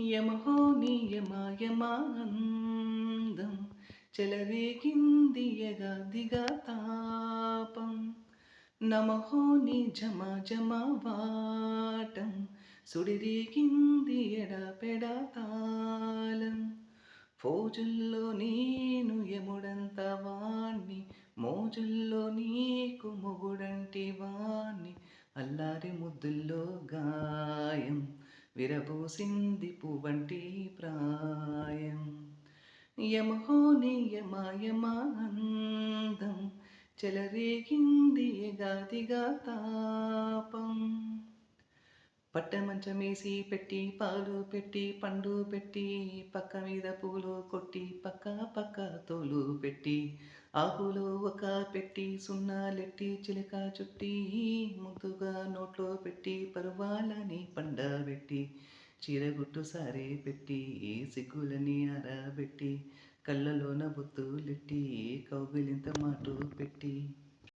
యమహో నియమాయమానందం చెలరేగింది యగాదిగా తాపం నమహో ని జమాజమావాటం సుడిరేగింది ఎడపెడా తాళం ఫోజుల్లో నేను యముడంత వాణ్ణి మోజుల్లో నీకు మొగుడంటి వాణ్ణి అల్లారి ముద్దుల్లో గాయం విరబూసింది పువ్వంటి ప్రాయం యమహో నియమాయమానందం చెలరేగింది ఎగాదిగా తాపం పట్టమంచమేసి పెట్టి పాలు పెట్టి పండు పెట్టి పక్క మీద పూలు కొట్టి పక్క పక్క తోలు పెట్టి ఆకులో ఒక పెట్టి సున్నాలెట్టి చిలక చుట్టి ముద్దుగా నోట్లో పెట్టి పరువాలని పండబెట్టి చీరగుట్టు సారే పెట్టి సిగ్గులని ఆరబెట్టి కళ్ళలోన బొత్తులెట్టి కౌగిలింత మాటు పెట్టి